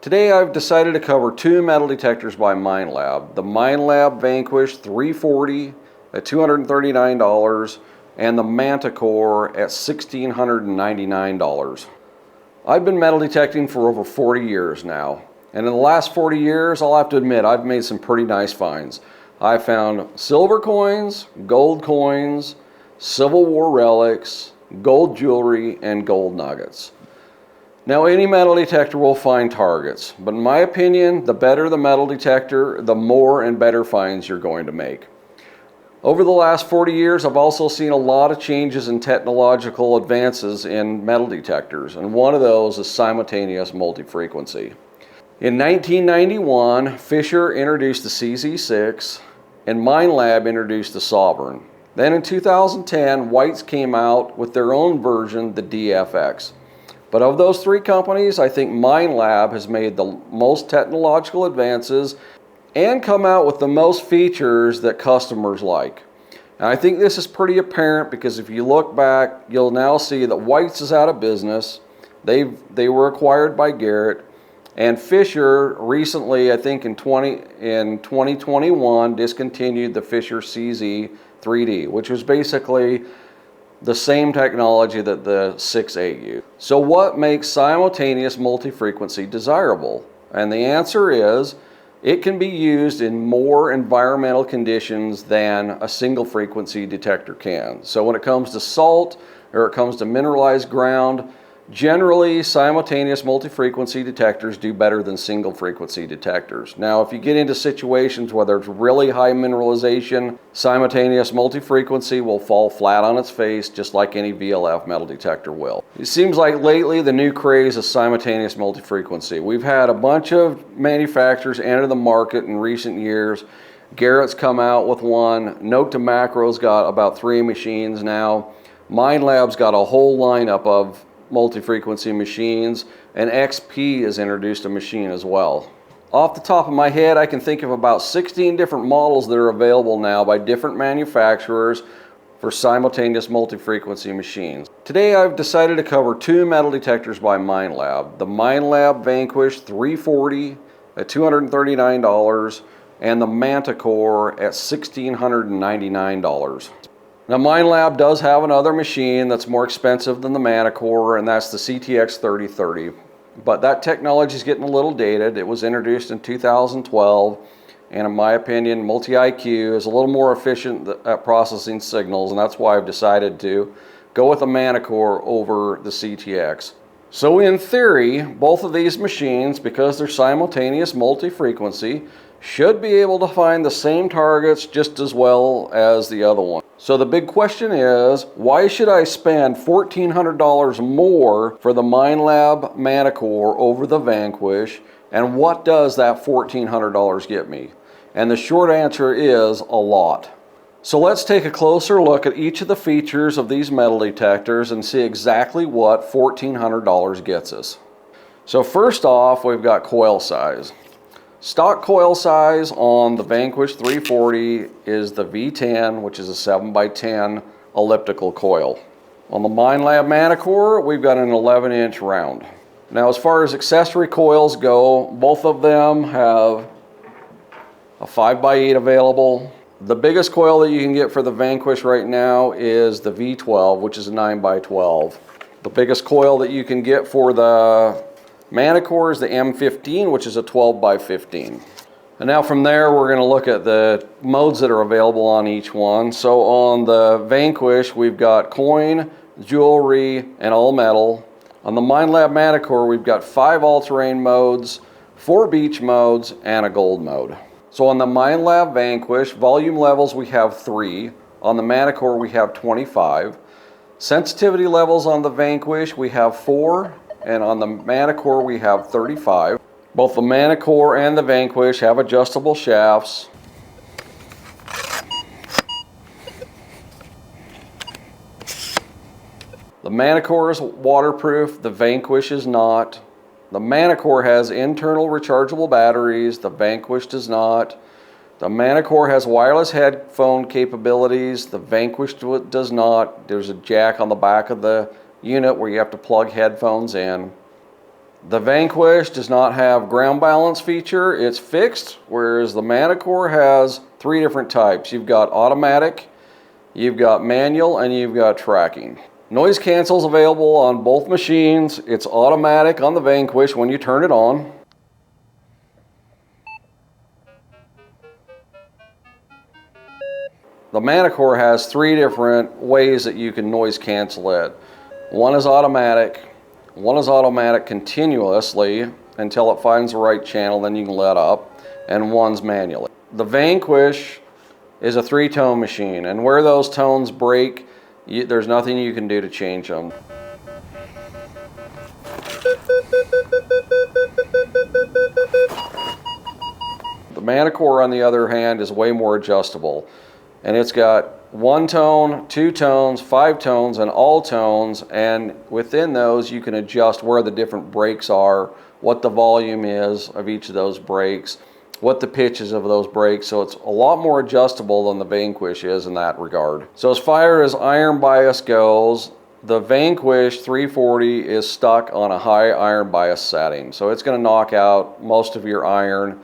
Today I've decided to cover two metal detectors by Minelab. The Minelab Vanquish 340 at $239 and the Manticore at $1,699. I've been metal detecting for over 40 years now. And in the last 40 years, I'll have to admit, I've made some pretty nice finds. I found silver coins, gold coins, Civil War relics, gold jewelry, and gold nuggets. Now, any metal detector will find targets, but in my opinion, the better the metal detector, the more and better finds you're going to make. Over the last 40 years, I've also seen a lot of changes in technological advances in metal detectors, and one of those is simultaneous multi-frequency. In 1991, Fisher introduced the CZ6, and Minelab introduced the Sovereign. Then in 2010, White's came out with their own version, the DFX. But of those three companies, I think Minelab has made the most technological advances and come out with the most features that customers like. And I think this is pretty apparent because if you look back, you'll now see that White's is out of business. They were acquired by Garrett. And Fisher recently, I think in 2021, discontinued the Fisher CZ 3D, which was basically the same technology that the 6.8 used. So what makes simultaneous multi-frequency desirable? And the answer is, it can be used in more environmental conditions than a single frequency detector can. So when it comes to salt or it comes to mineralized ground, generally simultaneous multi-frequency detectors do better than single frequency detectors. Now, if you get into situations where there's really high mineralization, simultaneous multi-frequency will fall flat on its face just like any VLF metal detector will. It seems like lately the new craze is simultaneous multi-frequency. We've had a bunch of manufacturers enter the market in recent years. Garrett's come out with one. Note to Macro's got about 3 machines now. Minelab's got a whole lineup of multi-frequency machines, and XP has introduced a machine as well. Off the top of my head, I can think of about 16 different models that are available now by different manufacturers for simultaneous multi-frequency machines. Today I've decided to cover two metal detectors by Minelab, the Minelab Vanquish 340 at $239 and the Manticore at $1,699. Now, Minelab does have another machine that's more expensive than the Manticore, and that's the CTX 3030. But that technology is getting a little dated. It was introduced in 2012, and in my opinion, Multi-IQ is a little more efficient at processing signals, and that's why I've decided to go with the Manticore over the CTX. So in theory, both of these machines, because they're simultaneous multi-frequency, should be able to find the same targets just as well as the other one. So the big question is, why should I spend $1,400 more for the Minelab Manticore over the Vanquish, and what does that $1,400 get me? And the short answer is a lot. So let's take a closer look at each of the features of these metal detectors and see exactly what $1,400 gets us. So first off, we've got coil size. Stock coil size on the Vanquish 340 is the V10, which is a 7x10 elliptical coil. On the Minelab Manticore, we've got an 11-inch round. Now, as far as accessory coils go, both of them have a 5x8 available. The biggest coil that you can get for the Vanquish right now is the V12, which is a 9x12. The biggest coil that you can get for the Manticore is the M15, which is a 12x15. And now from there, we're going to look at the modes that are available on each one. So on the Vanquish, we've got coin, jewelry, and all metal. On the Minelab Manticore, we've got 5 all-terrain modes, 4 beach modes, and a gold mode. So on the Minelab Vanquish, volume levels we have 3. On the Manticore, we have 25. Sensitivity levels on the Vanquish, we have 4. And on the Manticore we have 35. Both the Manticore and the Vanquish have adjustable shafts. The Manticore is waterproof, the Vanquish is not. The Manticore has internal rechargeable batteries, the Vanquish does not. The Manticore has wireless headphone capabilities, the Vanquish does not. There's a jack on the back of the unit where you have to plug headphones in. The Vanquish does not have ground balance feature, it's fixed, whereas the Manticore has 3 different types. You've got automatic, you've got manual, and you've got tracking. Noise cancel is available on both machines. It's automatic on the Vanquish when you turn it on. The Manticore has 3 different ways that you can noise cancel it. One is automatic continuously until it finds the right channel, then you can let up, and one's manually. The Vanquish is a 3-tone machine, and where those tones break, there's nothing you can do to change them. The Manticore, on the other hand, is way more adjustable. And it's got 1 tone, 2 tones, 5 tones, and all tones, and within those you can adjust where the different breaks are, what the volume is of each of those breaks, what the pitches of those breaks. So it's a lot more adjustable than the Vanquish is in that regard. So as far as iron bias goes, the Vanquish 340 is stuck on a high iron bias setting, so it's going to knock out most of your iron.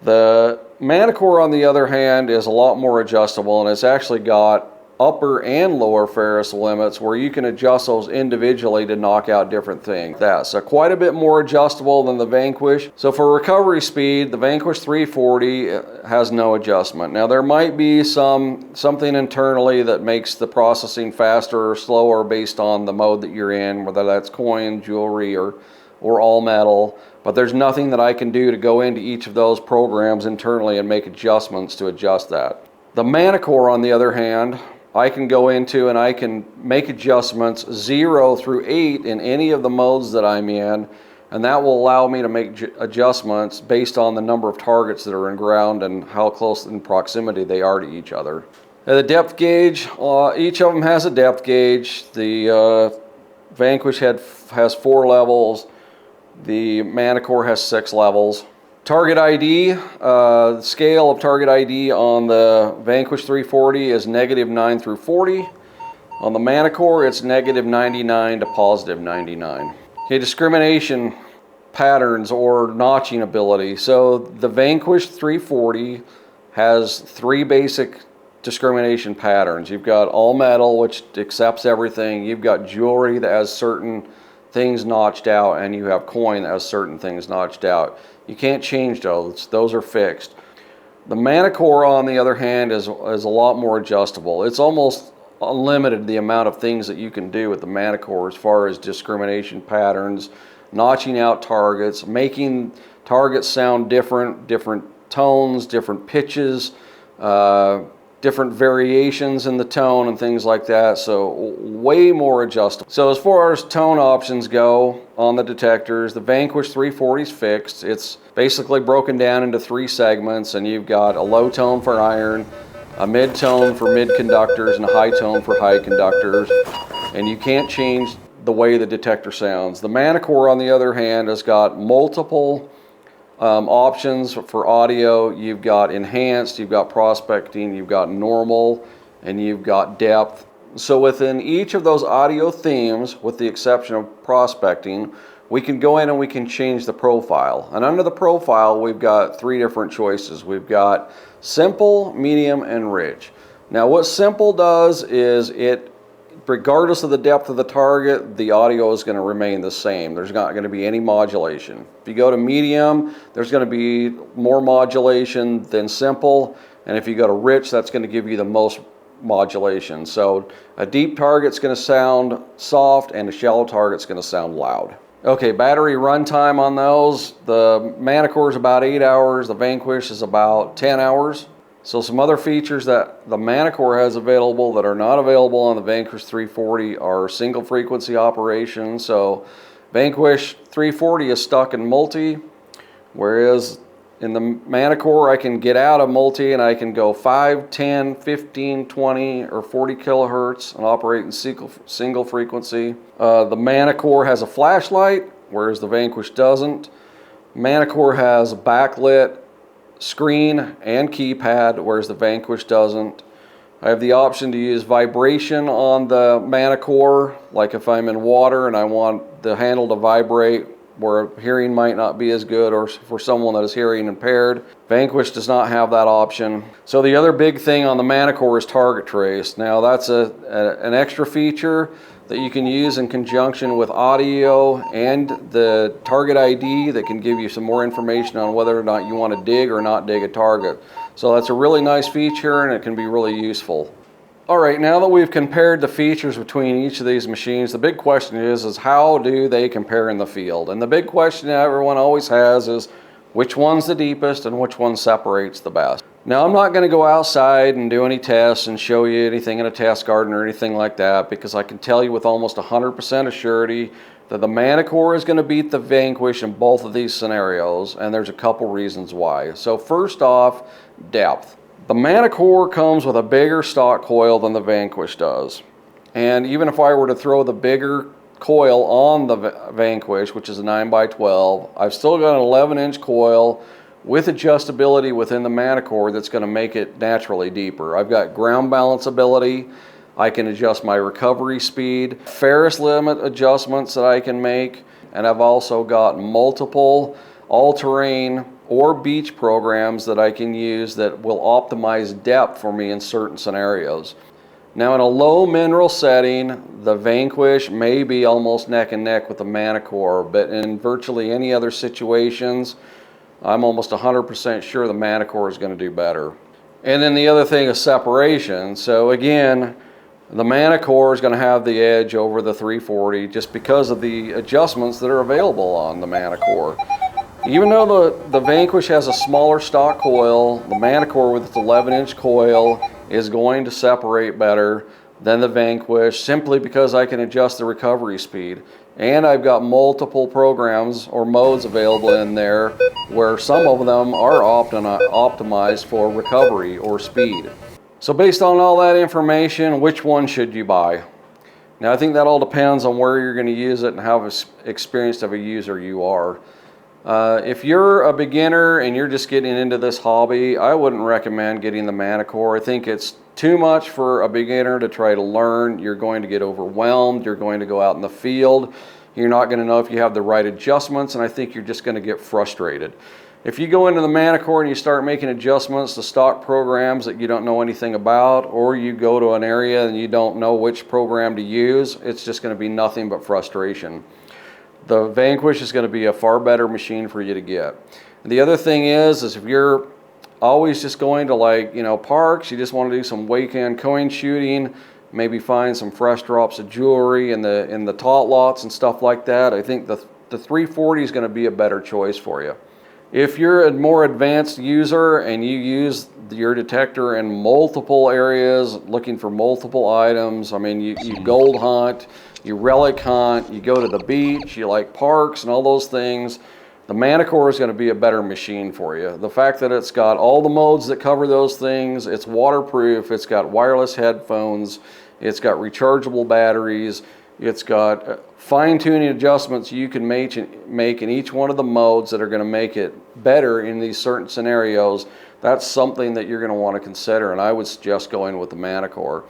The Manticore, on the other hand, is a lot more adjustable, and it's actually got upper and lower Ferris limits where you can adjust those individually to knock out different things. So quite a bit more adjustable than the Vanquish. So for recovery speed, the Vanquish 340 has no adjustment. Now there might be something internally that makes the processing faster or slower based on the mode that you're in, whether that's coin, jewelry, or all metal. But there's nothing that I can do to go into each of those programs internally and make adjustments to adjust that. The Manticore, on the other hand, I can go into and I can make adjustments 0 through 8 in any of the modes that I'm in, and that will allow me to make adjustments based on the number of targets that are in ground and how close in proximity they are to each other. The depth gauge, each of them has a depth gauge. The Vanquish has 4 levels. The Manticore has 6 levels. Target ID, the scale of target ID on the Vanquish 340 is -9 through 40. On the Manticore, it's -99 to +99. Okay, discrimination patterns or notching ability. So the Vanquish 340 has 3 basic discrimination patterns. You've got all metal, which accepts everything. You've got jewelry that has certain things notched out, and you have coin that has certain things notched out. You can't change those. Those are fixed. The Manticore, on the other hand, is a lot more adjustable. It's almost unlimited the amount of things that you can do with the Manticore as far as discrimination patterns, notching out targets, making targets sound different tones, different pitches, different variations in the tone and things like that. So way more adjustable. So as far as tone options go on the detectors, the Vanquish 340 is fixed. It's basically broken down into 3 segments, and you've got a low tone for iron, a mid tone for mid conductors, and a high tone for high conductors. And you can't change the way the detector sounds. The Manticore, on the other hand, has got multiple options for audio. You've got enhanced, you've got prospecting, you've got normal, and you've got depth. So within each of those audio themes, with the exception of prospecting, we can go in and we can change the profile. And under the profile, we've got 3 different choices. We've got simple, medium, and rich. Now what simple does is regardless of the depth of the target, the audio is going to remain the same. There's not going to be any modulation. If you go to medium, there's going to be more modulation than simple. And if you go to rich, that's going to give you the most modulation. So a deep target's going to sound soft, and a shallow target's going to sound loud. Okay, battery runtime on those. The Manticore is about 8 hours. The Vanquish is about 10 hours. So some other features that the Manticore has available that are not available on the Vanquish 340 are single frequency operations. So Vanquish 340 is stuck in multi, whereas in the Manticore I can get out of multi and I can go 5, 10, 15, 20, or 40 kilohertz and operate in single frequency. The Manticore has a flashlight, whereas the Vanquish doesn't. Manticore has a backlit screen and keypad, whereas the Vanquish doesn't. I have the option to use vibration on the Manticore, like if I'm in water and I want the handle to vibrate where hearing might not be as good, or for someone that is hearing impaired. Vanquish does not have that option. So the other big thing on the Manticore is target trace. Now that's an extra feature that you can use in conjunction with audio and the target ID that can give you some more information on whether or not you want to dig or not dig a target. So that's a really nice feature, and it can be really useful. All right, now that we've compared the features between each of these machines, the big question is how do they compare in the field? And the big question that everyone always has is which one's the deepest and which one separates the best. Now, I'm not going to go outside and do any tests and show you anything in a test garden or anything like that, because I can tell you with almost 100% of surety that the Manticore is going to beat the Vanquish in both of these scenarios, and there's a couple reasons why. So first off, depth. The Manticore comes with a bigger stock coil than the Vanquish does. And even if I were to throw the bigger coil on the Vanquish, which is a 9x12, I've still got an 11-inch coil with adjustability within the Manticore that's going to make it naturally deeper. I've got ground balance ability. I can adjust my recovery speed, Ferris limit adjustments that I can make, and I've also got multiple all-terrain or beach programs that I can use that will optimize depth for me in certain scenarios. Now, in a low mineral setting, the Vanquish may be almost neck and neck with the Manticore, but in virtually any other situations, I'm almost 100% sure the Manticore is going to do better. And then the other thing is separation. So again, the Manticore is going to have the edge over the 340 just because of the adjustments that are available on the Manticore. Even though the Vanquish has a smaller stock coil, the Manticore with its 11-inch coil is going to separate better than the Vanquish, simply because I can adjust the recovery speed. And I've got multiple programs or modes available in there where some of them are optimized for recovery or speed. So based on all that information, which one should you buy? Now, I think that all depends on where you're going to use it and how experienced of a user you are. If you're a beginner and you're just getting into this hobby, I wouldn't recommend getting the Manticore. I think it's too much for a beginner to try to learn. You're going to get overwhelmed. You're going to go out in the field. You're not going to know if you have the right adjustments, and I think you're just going to get frustrated. If you go into the Manticore and you start making adjustments to stock programs that you don't know anything about, or you go to an area and you don't know which program to use, it's just going to be nothing but frustration. The Vanquish is going to be a far better machine for you to get. And the other thing is if you're always just going to parks, you just want to do some weekend coin shooting, maybe find some fresh drops of jewelry in the tot lots and stuff like that, I think the 340 is going to be a better choice for you. If you're a more advanced user and you use your detector in multiple areas, looking for multiple items, I mean, you gold hunt, you relic hunt, you go to the beach, you like parks and all those things, the Manticore is going to be a better machine for you. The fact that it's got all the modes that cover those things, it's waterproof, it's got wireless headphones, it's got rechargeable batteries, it's got fine-tuning adjustments you can make in each one of the modes that are going to make it better in these certain scenarios. That's something that you're going to want to consider, and I would suggest going with the Manticore.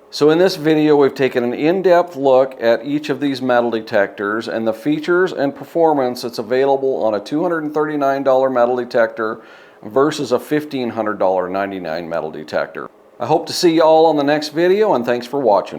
So in this video, we've taken an in-depth look at each of these metal detectors and the features and performance that's available on a $239 metal detector versus a $1,500 99 metal detector. I hope to see you all on the next video, and thanks for watching.